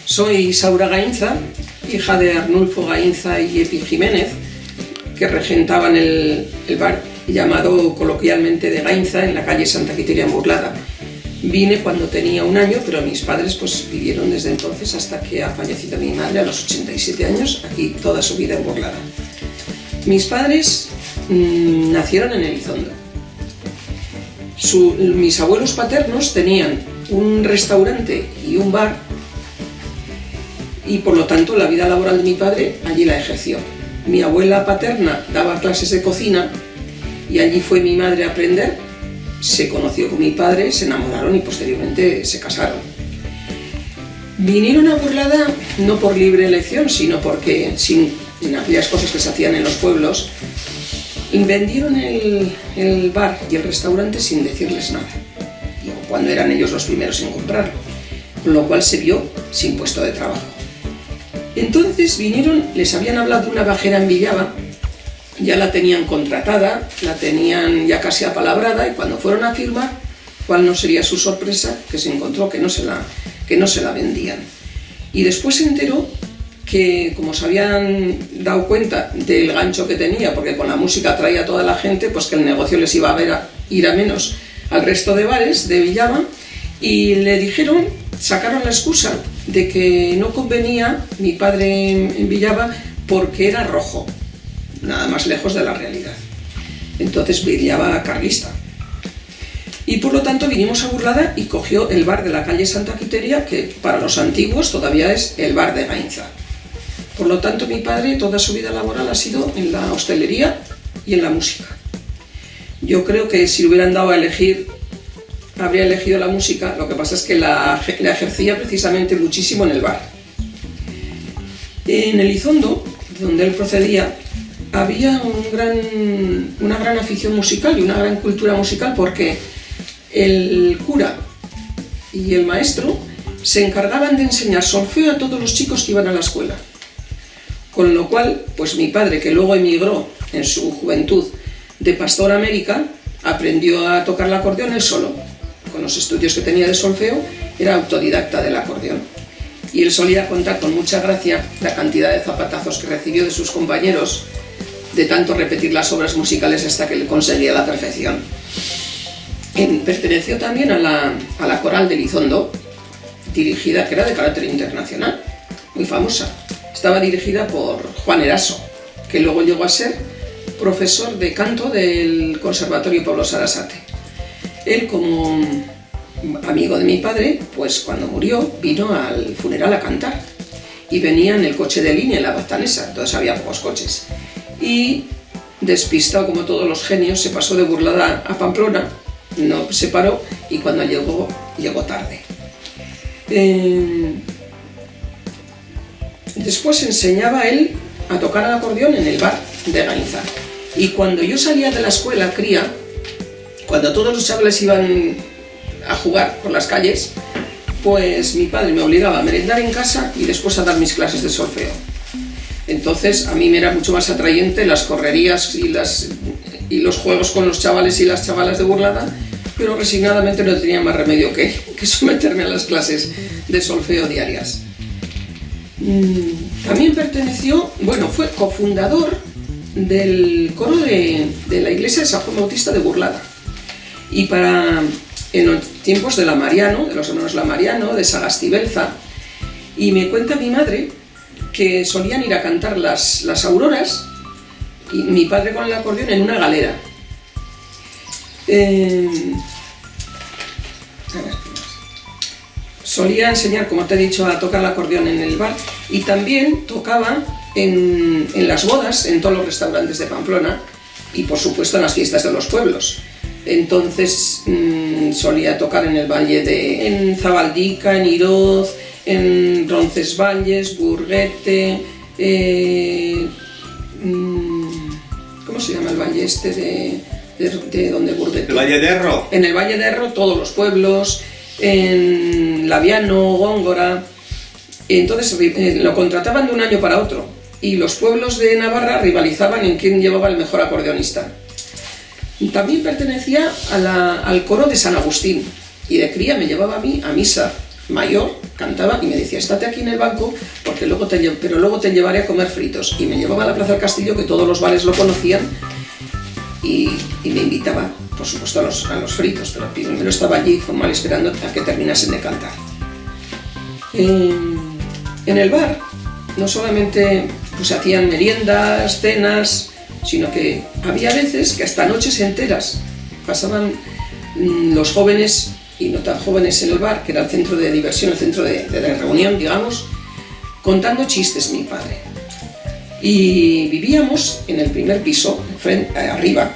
Soy Saura Gainza, hija de Arnulfo Gainza y Epi Jiménez, que regentaban el bar llamado coloquialmente de Gainza en la calle Santa Quiteria en Burlada. Vine cuando tenía 1 año, pero mis padres pues vivieron desde entonces hasta que ha fallecido mi madre a los 87 años, aquí toda su vida en Burlada. Mis padres nacieron en Elizondo. Mis abuelos paternos tenían un restaurante y un bar, y por lo tanto la vida laboral de mi padre allí la ejerció. Mi abuela paterna daba clases de cocina y allí fue mi madre a aprender. Se conoció con mi padre, se enamoraron y posteriormente se casaron. Vinieron a Burlada no por libre elección, sino porque en aquellas cosas que se hacían en los pueblos, vendieron el bar y el restaurante sin decirles nada, cuando eran ellos los primeros en comprarlo, con lo cual se vio sin puesto de trabajo. Entonces vinieron, les habían hablado de una bajera en Villaba, ya la tenían contratada, la tenían ya casi apalabrada, y cuando fueron a firmar, cuál no sería su sorpresa, que se encontró que no se la vendían. Y después se enteró que, como se habían dado cuenta del gancho que tenía, porque con la música atraía a toda la gente, pues que el negocio les iba a ir a menos al resto de bares de Villaba, y le dijeron, sacaron la excusa de que no convenía mi padre en Villaba porque era rojo, nada más lejos de la realidad. Entonces Villaba carlista. Y por lo tanto vinimos a Burlada y cogió el bar de la calle Santa Quiteria, que para los antiguos todavía es el bar de Gainza. Por lo tanto mi padre toda su vida laboral ha sido en la hostelería y en la música. Yo creo que si le hubieran dado a elegir, habría elegido la música, lo que pasa es que la ejercía precisamente muchísimo en el bar. En Elizondo, donde él procedía, había una gran afición musical y una gran cultura musical, porque el cura y el maestro se encargaban de enseñar solfeo a todos los chicos que iban a la escuela. Con lo cual, pues mi padre, que luego emigró en su juventud de Pastor a América, aprendió a tocar el acordeón él solo. Con los estudios que tenía de solfeo, era autodidacta del acordeón. Y él solía contar con mucha gracia la cantidad de zapatazos que recibió de sus compañeros de tanto repetir las obras musicales hasta que le conseguía la perfección. Perteneció también a la coral de Elizondo, dirigida, que era de carácter internacional, muy famosa. Estaba dirigida por Juan Eraso, que luego llegó a ser profesor de canto del Conservatorio Pablo Sarasate. Él, como amigo de mi padre, pues cuando murió vino al funeral a cantar, y venía en el coche de línea, en la Baztanesa, entonces había pocos coches. Y despistado como todos los genios, se pasó de Burlada a Pamplona, no se paró, y cuando llegó tarde. Después enseñaba él a tocar el acordeón en el bar de Gainza. Y cuando yo salía de la escuela cría, cuando todos los chavales iban a jugar por las calles, pues mi padre me obligaba a merendar en casa y después a dar mis clases de solfeo. Entonces a mí me era mucho más atrayente las correrías y los juegos con los chavales y las chavalas de Burlada, pero resignadamente no tenía más remedio que someterme a las clases de solfeo diarias. También fue cofundador del coro de la iglesia de San Juan Bautista de Burlada. Y en los tiempos de Lamariano, de los hermanos Lamariano, de Sagastibelza, y me cuenta mi madre que solían ir a cantar las auroras, y mi padre con el acordeón en una galera. Solía enseñar, como te he dicho, a tocar el acordeón en el bar, y también tocaba en las bodas, en todos los restaurantes de Pamplona, y por supuesto en las fiestas de los pueblos. Entonces solía tocar en el valle en Zabaldica, en Iroz, en Roncesvalles, Burguete, ¿cómo se llama el valle este de donde Burguete? ¿El Valle de Erro? En el Valle de Erro, todos los pueblos, en Laviano, Góngora. Entonces lo contrataban de un año para otro, y los pueblos de Navarra rivalizaban en quién llevaba el mejor acordeonista. También pertenecía al coro de San Agustín, y de cría me llevaba a mí a misa mayor, cantaba y me decía, estate aquí en el banco, porque luego te llevaré a comer fritos. Y me llevaba a la Plaza del Castillo, que todos los bares lo conocían, y me invitaba, por supuesto, a los fritos, pero primero estaba allí formal esperando a que terminasen de cantar. En el bar no solamente pues hacían meriendas, cenas, sino que había veces que hasta noches enteras pasaban los jóvenes y no tan jóvenes en el bar, que era el centro de diversión, el centro de reunión, digamos, contando chistes mi padre. Y vivíamos en el primer piso, arriba,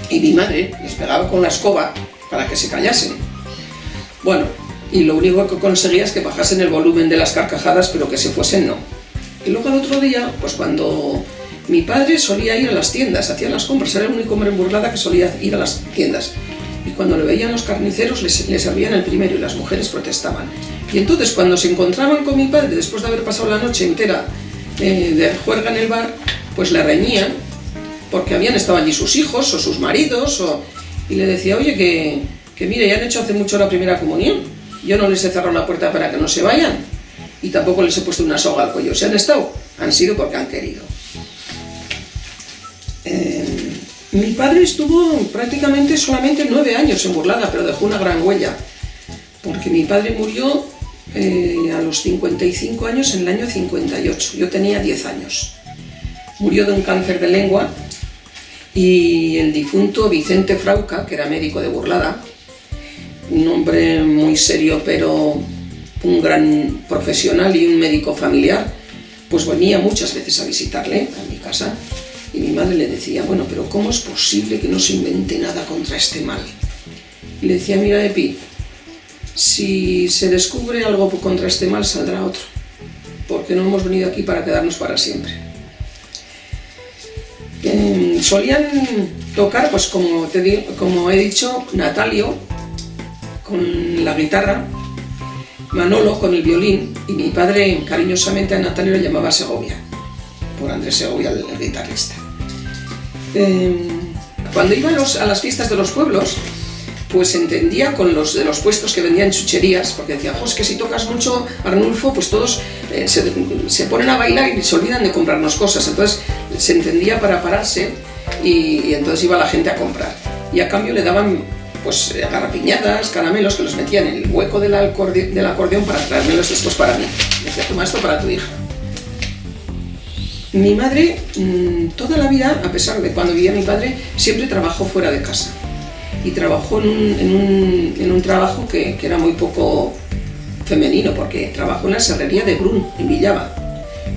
y mi madre les pegaba con la escoba para que se callasen. Bueno, y lo único que conseguía es que bajasen el volumen de las carcajadas, pero que se fuesen no. Y luego el otro día, pues cuando mi padre solía ir a las tiendas, hacía las compras, era el único hombre en Burlada que solía ir a las tiendas. Y cuando le veían los carniceros, les servían el primero y las mujeres protestaban. Y entonces, cuando se encontraban con mi padre, después de haber pasado la noche entera de juerga en el bar, pues le reñían, porque habían estado allí sus hijos o sus maridos, y le decía, oye, que mire, ya han hecho hace mucho la primera comunión, yo no les he cerrado la puerta para que no se vayan, y tampoco les he puesto una soga al cuello. Si han estado, han sido porque han querido. Mi padre estuvo prácticamente solamente 9 años en Burlada, pero dejó una gran huella, porque mi padre murió a los 55 años en el año 58, yo tenía 10 años. Murió de un cáncer de lengua, y el difunto Vicente Frauca, que era médico de Burlada, un hombre muy serio pero un gran profesional y un médico familiar, pues venía muchas veces a visitarle a mi casa. Y mi madre le decía, bueno, pero ¿cómo es posible que no se invente nada contra este mal? Y le decía, mira, Epi, si se descubre algo contra este mal, saldrá otro, porque no hemos venido aquí para quedarnos para siempre. Solían tocar, pues como he dicho, Natalio con la guitarra, Manolo con el violín, y mi padre cariñosamente a Natalio le llamaba Segovia, por Andrés Segovia, el guitarrista. Cuando iba a las fiestas de los pueblos, pues entendía con los de los puestos que vendían chucherías, porque decía, es que si tocas mucho, Arnulfo, pues todos se ponen a bailar y se olvidan de comprarnos cosas. Entonces se entendía para pararse, y entonces iba la gente a comprar. Y a cambio le daban pues garrapiñadas, caramelos, que los metían en el hueco del acordeón para traérmelos estos para mí. Decía, toma esto para tu hija. Mi madre, toda la vida, a pesar de cuando vivía mi padre, siempre trabajó fuera de casa. Y trabajó en un trabajo que era muy poco femenino, porque trabajó en la serrería de Brun, en Villava,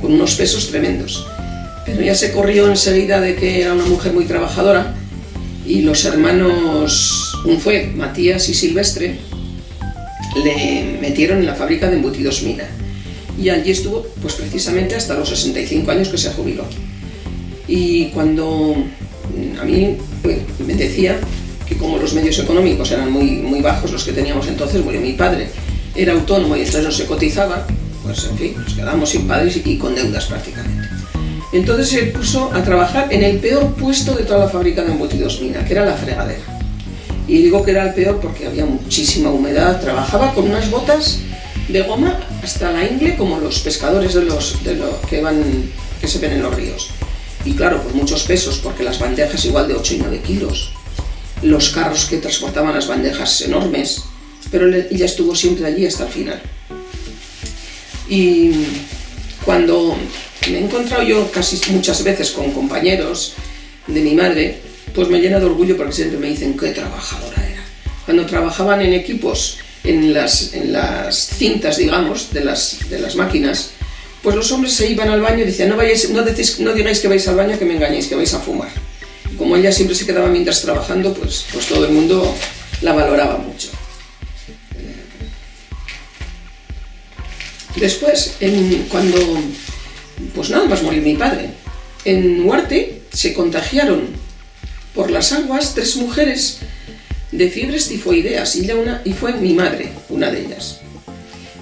con unos pesos tremendos. Pero ya se corrió enseguida de que era una mujer muy trabajadora, y los hermanos, fue Matías y Silvestre, le metieron en la fábrica de embutidos Mina. Y allí estuvo pues precisamente hasta los 65 años que se jubiló. Y cuando a mí me decía que como los medios económicos eran muy bajos los que teníamos entonces, bueno, mi padre era autónomo y entonces no se cotizaba, pues en fin, nos quedamos sin padres y con deudas prácticamente. Entonces se puso a trabajar en el peor puesto de toda la fábrica de embutidos Mina, que era la fregadera. Y digo que era el peor porque había muchísima humedad, trabajaba con unas botas de goma hasta la ingle, como los pescadores que se ven en los ríos. Y claro, por muchos pesos, porque las bandejas igual de 8 y 9 kilos, los carros que transportaban las bandejas enormes, pero ella estuvo siempre allí hasta el final. Y cuando me he encontrado yo casi muchas veces con compañeros de mi madre, pues me llena de orgullo porque siempre me dicen qué trabajadora era. Cuando trabajaban en equipos, en las cintas, digamos, de las máquinas, pues los hombres se iban al baño y decían, no digáis que vais al baño, que me engañéis, que vais a fumar. Y como ella siempre se quedaba mientras trabajando, pues todo el mundo la valoraba mucho. Después, cuando pues nada más murió mi padre, en Huarte se contagiaron por las aguas 3 mujeres de fiebres tifoideas, y fue mi madre una de ellas.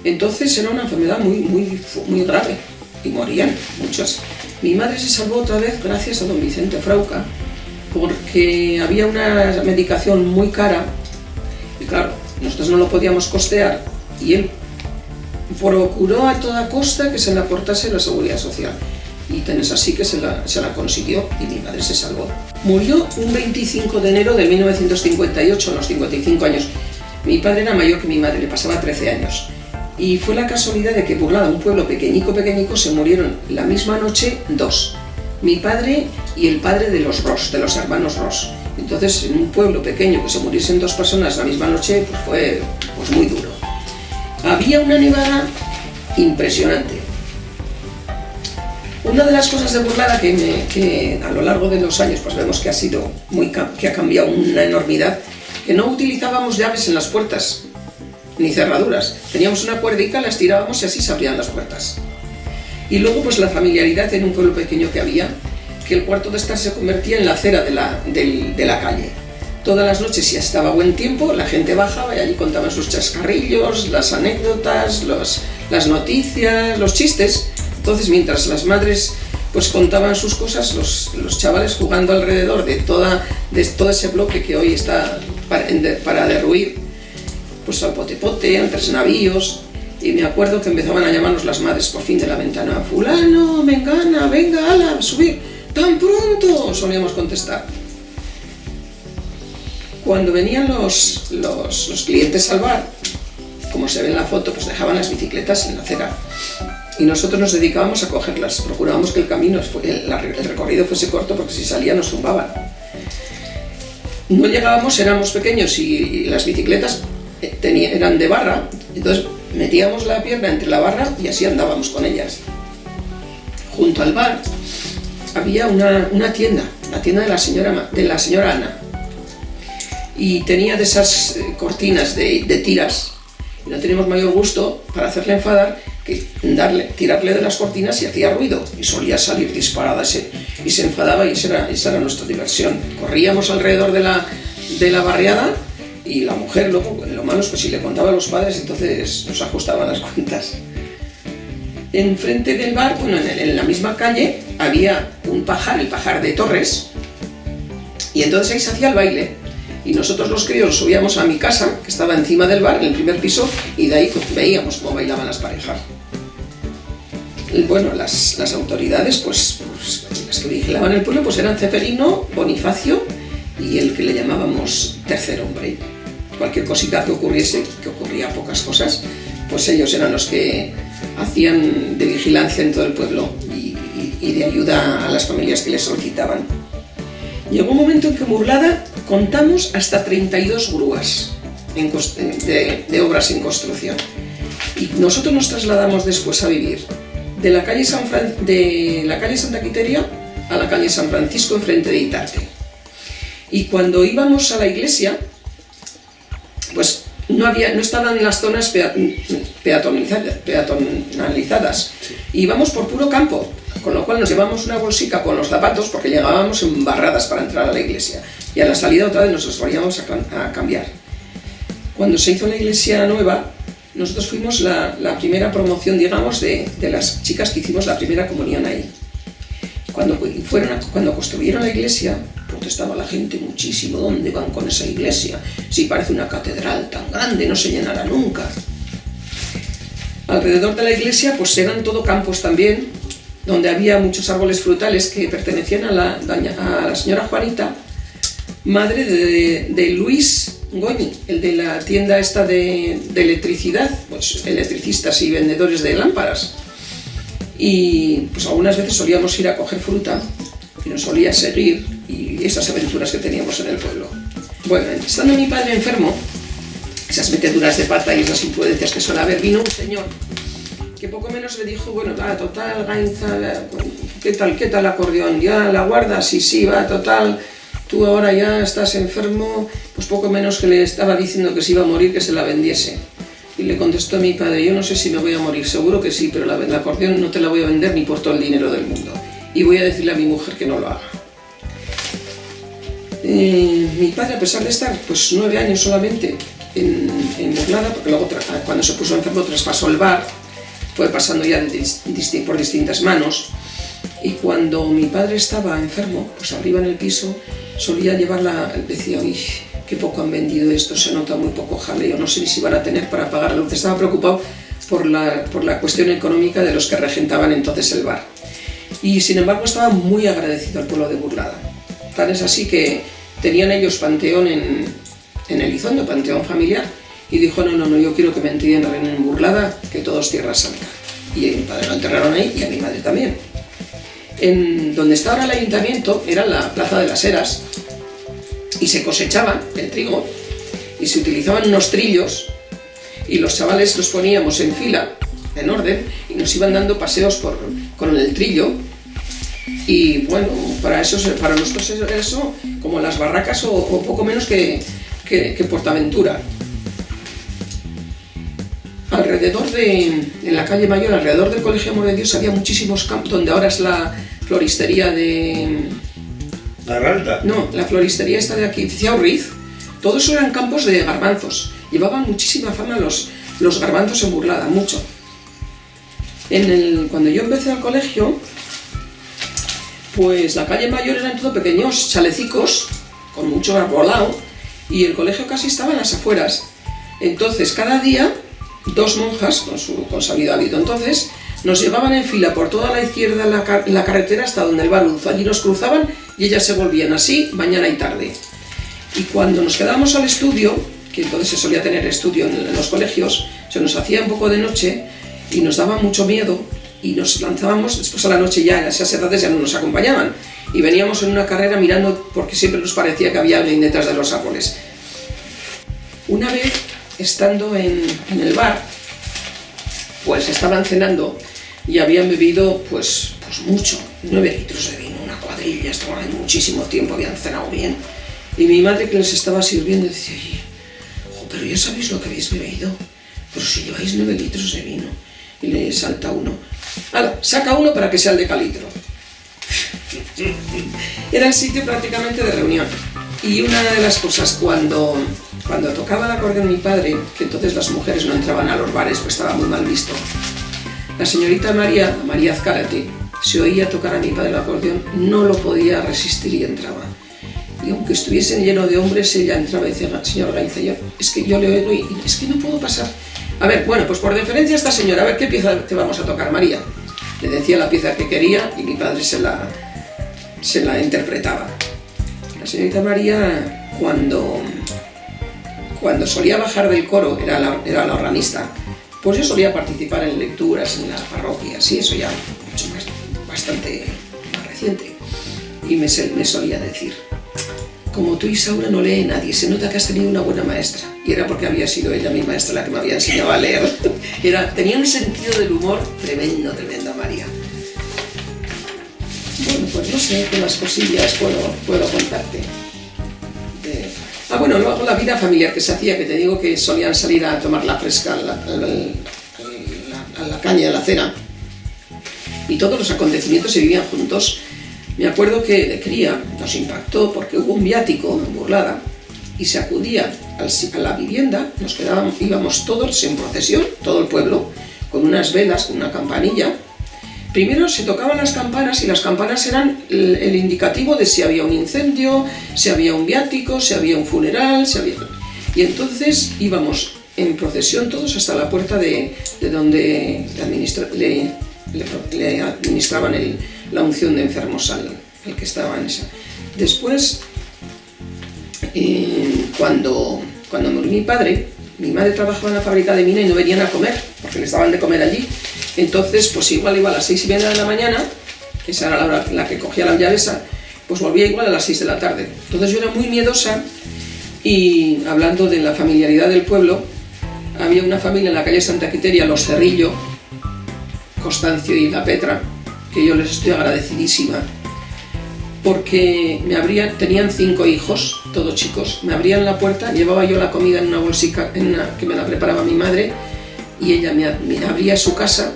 Entonces era una enfermedad muy grave y morían muchas. Mi madre se salvó otra vez gracias a don Vicente Frauca, porque había una medicación muy cara y claro, nosotros no lo podíamos costear, y él procuró a toda costa que se le aportase la seguridad social. Y tan es así que se la consiguió y mi madre se salvó. Murió un 25 de enero de 1958, a los 55 años. Mi padre era mayor que mi madre, le pasaba 13 años. Y fue la casualidad de que Burlada, un pueblo pequeñico, se murieron la misma noche dos. Mi padre y el padre de los Ross, de los hermanos Ross. Entonces, en un pueblo pequeño que se muriesen dos personas la misma noche, pues fue muy duro. Había una nevada impresionante. Una de las cosas de Burlada que a lo largo de los años pues vemos que ha cambiado una enormidad, que no utilizábamos llaves en las puertas, ni cerraduras. Teníamos una cuerdica, las tirábamos y así se abrían las puertas. Y luego pues la familiaridad en un pueblo pequeño que había, que el cuarto de estar se convertía en la acera de la calle. Todas las noches, si estaba buen tiempo, la gente bajaba y allí contaban sus chascarrillos, las anécdotas, las noticias, los chistes. Entonces, mientras las madres pues contaban sus cosas, los chavales jugando alrededor de todo ese bloque que hoy está para derruir, pues al pote-pote, al tres navíos. Y me acuerdo que empezaban a llamarnos las madres por fin de la ventana: fulano, mengana, venga, ala, subir, tan pronto, solíamos contestar. Cuando venían los clientes al bar, como se ve en la foto, pues dejaban las bicicletas en la acera. Y nosotros nos dedicábamos a cogerlas, procurábamos que el recorrido fuese corto porque si salía nos zumbaban. No llegábamos, éramos pequeños y las bicicletas eran de barra, entonces metíamos la pierna entre la barra y así andábamos con ellas. Junto al bar había una tienda, la tienda de la señora Ana, y tenía de esas cortinas de tiras, y no teníamos mayor gusto para hacerle enfadar que tirarle de las cortinas y hacía ruido y solía salir disparada y se enfadaba, y esa era nuestra diversión. Corríamos alrededor de la barriada y la mujer, luego, lo malo es que si le contaba a los padres, entonces nos ajustaban las cuentas. Enfrente del bar, bueno, en la misma calle, había un pajar, el pajar de Torres, y entonces ahí se hacía el baile. Y nosotros los críos subíamos a mi casa, que estaba encima del bar, en el primer piso, y de ahí pues, veíamos cómo bailaban las parejas. Y bueno, las autoridades, pues las que vigilaban el pueblo, pues eran Ceferino, Bonifacio y el que le llamábamos tercer hombre. Cualquier cosita que ocurriese, que ocurría pocas cosas, pues ellos eran los que hacían de vigilancia en todo el pueblo y de ayuda a las familias que les solicitaban. Llegó un momento en que en Burlada contamos hasta 32 grúas de obras en construcción. Y nosotros nos trasladamos después a vivir de la calle Santa Quiteria a la calle San Francisco, enfrente de Itarte. Y cuando íbamos a la iglesia, pues no estaban las zonas peatonalizadas. Íbamos por puro campo, con lo cual nos llevamos una bolsica con los zapatos porque llegábamos embarradas para entrar a la iglesia. Y a la salida otra vez nos los volvíamos a cambiar. Cuando se hizo la iglesia nueva, nosotros fuimos la primera promoción, digamos, de las chicas que hicimos la primera comunión ahí. Cuando construyeron la iglesia, protestaba la gente muchísimo: ¿dónde van con esa iglesia? Si parece una catedral tan grande, no se llenará nunca. Alrededor de la iglesia pues eran todo campos también, donde había muchos árboles frutales que pertenecían a la señora Juanita, madre de Luis Goñi, el de la tienda esta de electricidad, pues electricistas y vendedores de lámparas. Y pues algunas veces solíamos ir a coger fruta y nos solía seguir, y esas aventuras que teníamos en el pueblo. Bueno, estando mi padre enfermo, esas meteduras de pata y esas imprudencias que suele haber, vino un señor que poco menos le dijo: bueno, va, total, Gainza, ¿qué tal acordeón? ¿Ya la guardas? Sí, va, total, tú ahora ya estás enfermo. Pues poco menos que le estaba diciendo que se iba a morir, que se la vendiese. Y le contestó a mi padre: yo no sé si me voy a morir, seguro que sí, pero la acordeón no te la voy a vender ni por todo el dinero del mundo. Y voy a decirle a mi mujer que no lo haga. Mi padre, a pesar de estar pues 9 años solamente en Burlada, porque luego cuando se puso enfermo traspasó el bar, fue pasando ya por distintas manos, y cuando mi padre estaba enfermo, pues arriba en el piso solía llevarla, decía: uy, qué poco han vendido esto, se nota muy poco jaleo, no sé ni si van a tener para pagar la luz. Estaba preocupado por la cuestión económica de los que regentaban entonces el bar. Y sin embargo estaba muy agradecido al pueblo de Burlada. Tal es así que tenían ellos panteón en Elizondo, panteón familiar, y dijo, no, yo quiero que me entierren en Burlada, que todo es tierra santa. Y a mi padre lo enterraron ahí y a mi madre también. En donde está ahora el ayuntamiento era la Plaza de las Heras, y se cosechaba el trigo y se utilizaban unos trillos y los chavales los poníamos en fila, en orden, y nos iban dando paseos con el trillo. Y bueno, para nosotros eso como las barracas o poco menos que Portaventura. Alrededor en la calle Mayor, alrededor del Colegio Amor de Dios, había muchísimos campos, donde ahora es la floristería de... ¿La Ralta? No, la floristería esta de aquí, Ciaurriz. Todo eso eran campos de garbanzos. Llevaban muchísima fama los garbanzos en Burlada, mucho. Cuando yo empecé al colegio, pues la calle Mayor eran todo pequeños chalecicos, con mucho arbolado, y el colegio casi estaba en las afueras. Entonces, cada día, dos monjas, con sabido hábito entonces, nos llevaban en fila por toda la izquierda la carretera hasta donde el bar Udzu. Allí nos cruzaban y ellas se volvían así, mañana y tarde. Y cuando nos quedábamos al estudio, que entonces se solía tener estudio en los colegios, se nos hacía un poco de noche y nos daba mucho miedo y nos lanzábamos, después a la noche ya, en esas edades ya no nos acompañaban, y veníamos en una carrera mirando porque siempre nos parecía que había alguien detrás de los árboles. Una vez, estando en el bar, pues estaban cenando y habían bebido pues mucho, 9 litros de vino, una cuadrilla, estaban ahí muchísimo tiempo, habían cenado bien. Y mi madre, que les estaba sirviendo, decía, oye, pero ya sabéis lo que habéis bebido, pero si lleváis 9 litros de vino. Y le salta uno, ¡hala! Saca uno para que sea el de calitro. Era el sitio prácticamente de reunión. Y una de las cosas, cuando tocaba el acordeón mi padre, que entonces las mujeres no entraban a los bares, pues estaba muy mal visto, la señorita María Azcárate, se oía tocar a mi padre el acordeón, no lo podía resistir y entraba. Y aunque estuviesen lleno de hombres, ella entraba y decía, señor Gainza, es que yo le oigo y es que no puedo pasar. A ver, bueno, pues por deferencia a esta señora, a ver qué pieza te vamos a tocar, María. Le decía la pieza que quería y mi padre se la interpretaba. La señorita María, cuando solía bajar del coro, era la organista, pues yo solía participar en lecturas en la parroquia, sí, eso ya bastante más reciente. Y me solía decir, como tú, Isaura, no lee nadie, se nota que has tenido una buena maestra. Y era porque había sido ella mi maestra la que me había enseñado a leer. Tenía un sentido del humor tremendo, María. Bueno, pues no sé qué más cosillas puedo contarte. Bueno, luego la vida familiar que se hacía, que te digo que solían salir a tomar la fresca a la caña, a la acera. Y todos los acontecimientos se vivían juntos. Me acuerdo que de cría nos impactó porque hubo un viático en Burlada y se acudía a la vivienda, íbamos todos en procesión, todo el pueblo, con unas velas, con una campanilla. Primero se tocaban las campanas y las campanas eran el indicativo de si había un incendio, si había un viático, si había un funeral, Y entonces íbamos en procesión todos hasta la puerta de donde le administraban la unción de enfermos al que estaba en esa. Después, cuando murió mi padre, mi madre trabajaba en la fábrica de mina y no venían a comer, porque les daban de comer allí. Entonces, pues igual iba a las 6:30 de la mañana, que esa era la hora la que cogía la llavesa, pues volvía igual a las 6 de la tarde. Entonces yo era muy miedosa y, hablando de la familiaridad del pueblo, había una familia en la calle Santa Quiteria, los Cerrillo, Constancio y la Petra, que yo les estoy agradecidísima, porque tenían 5 hijos, todos chicos, me abrían la puerta, llevaba yo la comida en una bolsica que me la preparaba mi madre, y ella me abría su casa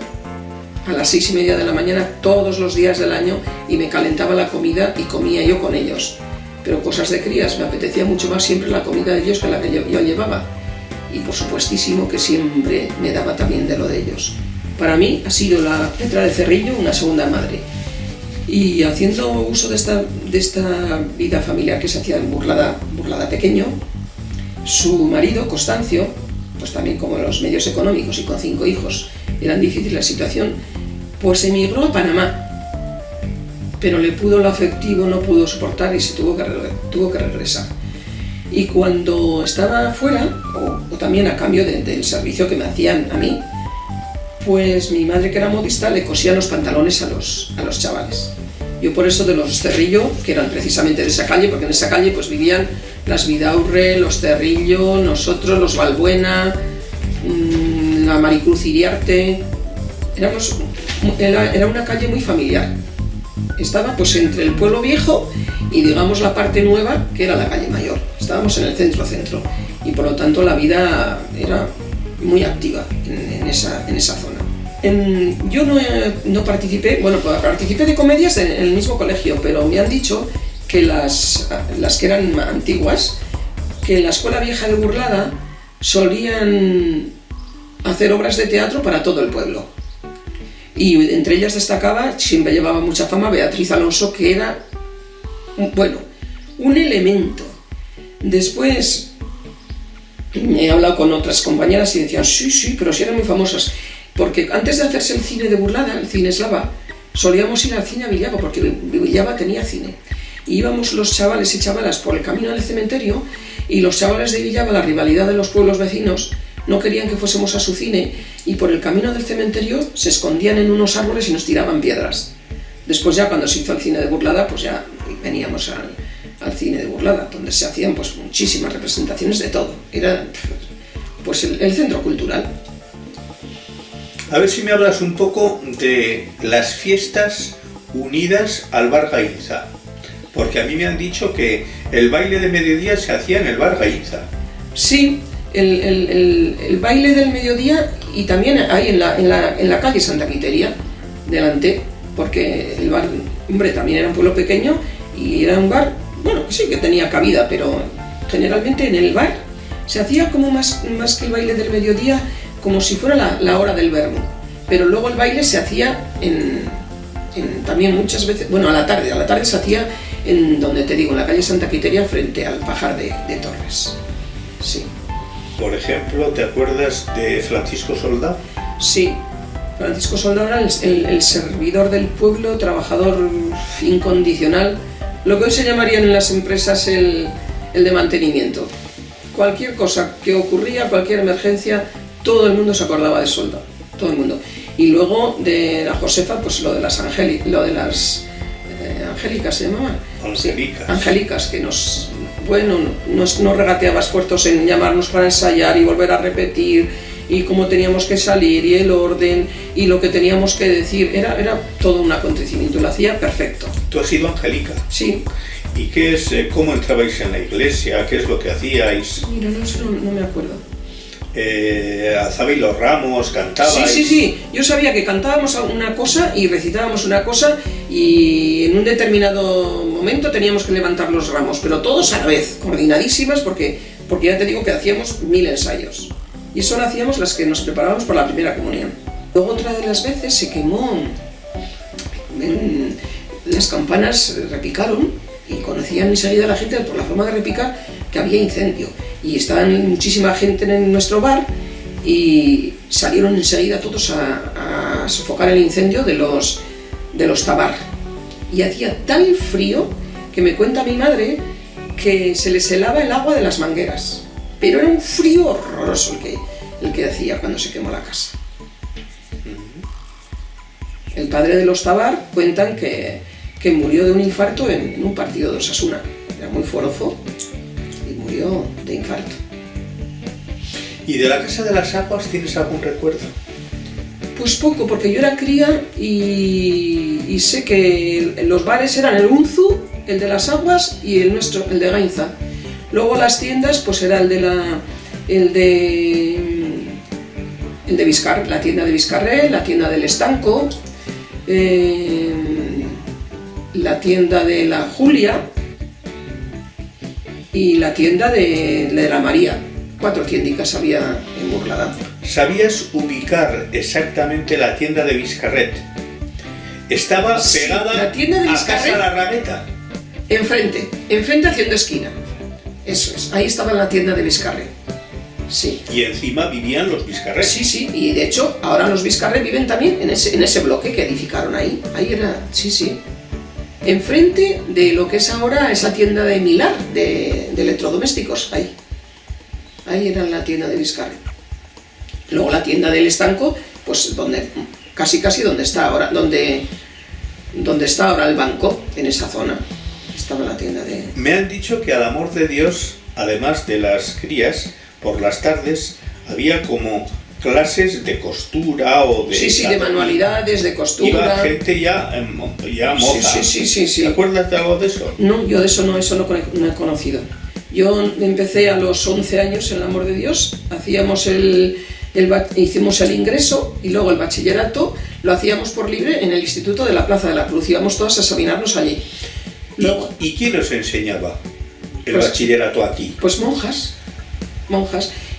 a las 6:30 de la mañana todos los días del año y me calentaba la comida y comía yo con ellos. Pero cosas de crías, me apetecía mucho más siempre la comida de ellos que la que yo llevaba, y por supuestísimo que siempre me daba también de lo de ellos. Para mí ha sido la Petra de Cerrillo una segunda madre. Y haciendo uso de esta vida familiar que se hacía en Burlada pequeño, Su marido, Constancio, pues también como los medios económicos y con 5 hijos eran difícil la situación, pues emigró a Panamá. Pero le pudo lo afectivo, no pudo soportar y se tuvo que regresar. Y cuando estaba fuera, o también a cambio del servicio que me hacían a mí, pues mi madre, que era modista, le cosía los pantalones a los chavales. Yo por eso de los Cerrillo, que eran precisamente de esa calle, porque en esa calle pues vivían las Vidaurre, los Cerrillo, nosotros, los Balbuena, la Maricruz Iriarte. Era una calle muy familiar. Estaba pues entre el pueblo viejo y digamos la parte nueva, que era la calle mayor. Estábamos en el centro y por lo tanto la vida era muy activa en esa zona. Yo no participé, bueno, participé de comedias en el mismo colegio, pero me han dicho que las que eran antiguas, que en la escuela vieja de Burlada solían hacer obras de teatro para todo el pueblo. Y entre ellas destacaba, siempre llevaba mucha fama, Beatriz Alonso, que era, bueno, un elemento. Después he hablado con otras compañeras y decían, sí, pero sí eran muy famosas. Porque antes de hacerse el cine de Burlada, el cine eslava, solíamos ir al cine a Villava, porque Villava tenía cine. Y íbamos los chavales y chavalas por el camino del cementerio, y los chavales de Villava, la rivalidad de los pueblos vecinos, no querían que fuésemos a su cine, y por el camino del cementerio se escondían en unos árboles y nos tiraban piedras. Después ya cuando se hizo el cine de Burlada, pues ya veníamos al cine de Burlada, donde se hacían pues muchísimas representaciones de todo. Era pues el centro cultural. A ver si me hablas un poco de las fiestas unidas al Bar Gainza, porque a mí me han dicho que el baile de mediodía se hacía en el Bar Gainza. Sí, el baile del mediodía, y también ahí en la calle Santa Quiteria, delante, porque el bar, hombre, también era un pueblo pequeño y era un bar, bueno, sí que tenía cabida, pero generalmente en el bar se hacía como más que el baile del mediodía, como si fuera la hora del vermú, pero luego el baile se hacía también muchas veces, bueno, a la tarde se hacía en donde te digo, en la calle Santa Quiteria, frente al Pajar de Torres. Sí. Por ejemplo, ¿te acuerdas de Francisco Soldá? Sí, Francisco Soldá era el servidor del pueblo, trabajador incondicional, lo que hoy se llamarían en las empresas el de mantenimiento. Cualquier cosa que ocurría, cualquier emergencia, todo el mundo se acordaba de Soldá, todo el mundo. Y luego de la Josefa, pues lo de las Angélicas se llamaban. Angélicas. Sí, Angélicas, que nos regateaba esfuerzos en llamarnos para ensayar y volver a repetir, y cómo teníamos que salir, y el orden, y lo que teníamos que decir. Era todo un acontecimiento, lo hacía perfecto. ¿Tú has sido Angélica? Sí. ¿Y qué es, cómo entrabais en la iglesia? ¿Qué es lo que hacíais? Mira, no me acuerdo. Alzabais los ramos, cantabais. Sí, yo sabía que cantábamos una cosa y recitábamos una cosa, y en un determinado momento teníamos que levantar los ramos, pero todos a la vez, coordinadísimas, porque ya te digo que hacíamos 1000 ensayos, y eso lo hacíamos las que nos preparábamos por la primera comunión. Luego otra de las veces se quemó, las campanas repicaron, y conocían enseguida la gente por la forma de repicar que había incendio, y estaban muchísima gente en nuestro bar, y salieron enseguida todos a sofocar el incendio de los Tabar, y hacía tal frío que me cuenta mi madre que se les helaba el agua de las mangueras, pero era un frío horroroso el que hacía cuando se quemó la casa. El padre de los Tabar cuentan que murió de un infarto en un partido de Osasuna. Era muy forofo y murió de infarto. ¿Y de la Casa de las Aguas tienes algún recuerdo? Pues poco, porque yo era cría y sé que los bares eran el Unzu, el de las Aguas, y el nuestro, el de Gainza. Luego las tiendas, pues era el de Vizcarra, la tienda de Vizcarré, la tienda del Estanco, la tienda de la Julia y la tienda de la María. 4 tiendicas había en Burlada. ¿Sabías ubicar exactamente la tienda de Vizcarret? Estaba pegada la tienda de a Casa La Rameta. Enfrente haciendo esquina. eso es. Ahí estaba la tienda de Vizcarre. Sí. Y encima vivían los Vizcarre. Sí, sí, y de hecho ahora los Vizcarre viven también en ese bloque que edificaron ahí. Ahí era, sí, sí. Enfrente de lo que es ahora esa tienda de Milar, de electrodomésticos, ahí. Ahí era la tienda de Vizcarre. Luego la tienda del Estanco, pues donde casi donde está ahora, donde está ahora el banco, en esa zona. Estaba la tienda de... Me han dicho que al amor de Dios, además de las crías, por las tardes había como clases de costura o de... Sí, de manualidades, de costura. Iba gente ya moza. Sí. ¿Te acuerdas de algo de eso? No, yo de eso no he conocido. Yo empecé a los 11 años en el amor de Dios, hicimos el ingreso y luego el bachillerato lo hacíamos por libre en el Instituto de la Plaza de la Cruz, íbamos todas a examinarnos allí. Luego, ¿Y quién os enseñaba el pues, bachillerato aquí? Pues monjas.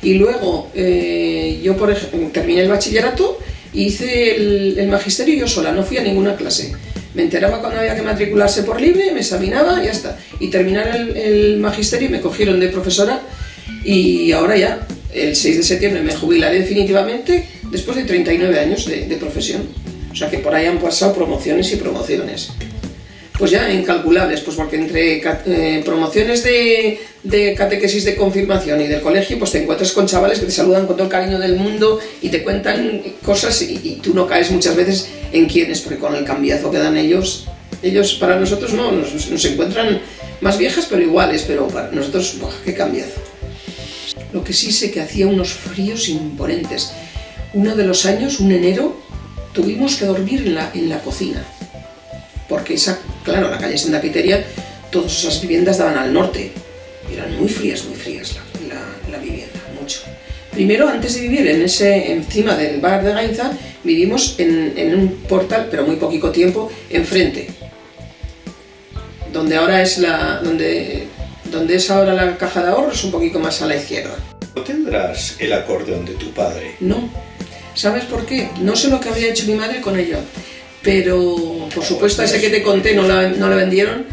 Y luego yo, por ejemplo, terminé el bachillerato y hice el magisterio yo sola, no fui a ninguna clase. Me enteraba cuando había que matricularse por libre, me examinaba y ya está. Y terminar el magisterio me cogieron de profesora y ahora ya, el 6 de septiembre me jubilaré definitivamente después de 39 años de profesión. O sea que por ahí han pasado promociones y promociones. Pues ya incalculables, pues porque entre promociones de catequesis de confirmación y del colegio, pues te encuentras con chavales que te saludan con todo el cariño del mundo y te cuentan cosas y tú no caes muchas veces en quiénes, porque con el cambiazo que dan ellos para nosotros no, nos encuentran más viejas pero iguales, pero para nosotros, ¡buah, qué cambiazo! Lo que sí sé que hacía unos fríos imponentes. Uno de los años, un enero, tuvimos que dormir en la cocina. Porque claro, la calle Santa Quiteria, todas esas viviendas daban al norte. Eran muy frías la vivienda, mucho. Primero, antes de vivir encima del bar de Gainza, vivimos en un portal, pero muy poquito tiempo, enfrente. Donde ahora es donde es ahora la caja de ahorros, un poquito más a la izquierda. ¿No tendrás el acordeón de tu padre? No. ¿Sabes por qué? No sé lo que había hecho mi madre con ello. Pero, por supuesto, ese que te conté no la vendieron.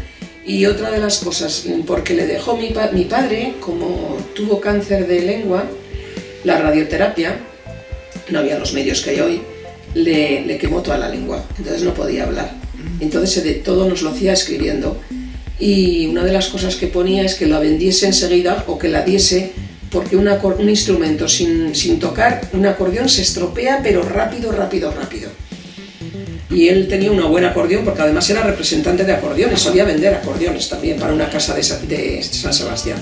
Y otra de las cosas, porque le dejó mi padre, como tuvo cáncer de lengua, la radioterapia, no había los medios que hay hoy, le quemó toda la lengua, entonces no podía hablar. Entonces todo nos lo hacía escribiendo. Y una de las cosas que ponía es que la vendiese enseguida o que la diese, porque un instrumento sin tocar, un acordeón se estropea, pero rápido. Y él tenía una buena acordeón porque además era representante de acordeones, solía vender acordeones también para una casa de San Sebastián.